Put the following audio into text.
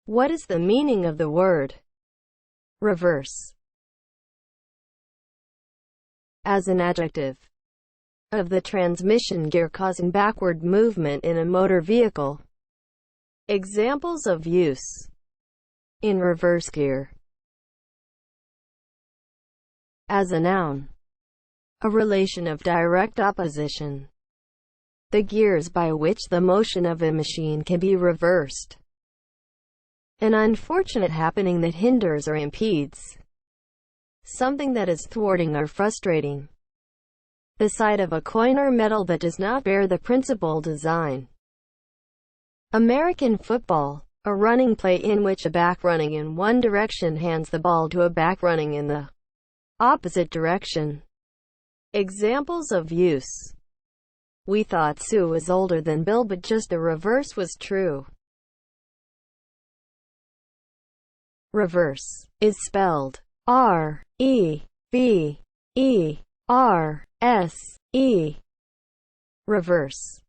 What is the meaning of the word reverse? As an adjective of the transmission gear causing backward movement in a motor vehicle. Examples of use in reverse gear. As a noun, a relation of direct opposition. The gears by which the motion of a machine can be reversed. An unfortunate happening that hinders or impedes. Something that is thwarting or frustrating. The side of a coin or metal that does not bear the principal design. American football, a running play in which a back running in one direction hands the ball to a back running in the opposite direction. Examples of use. We thought Sue was older than Bill, but just the reverse was true. Reverse is spelled R-E-V-E-R-S-E. Reverse.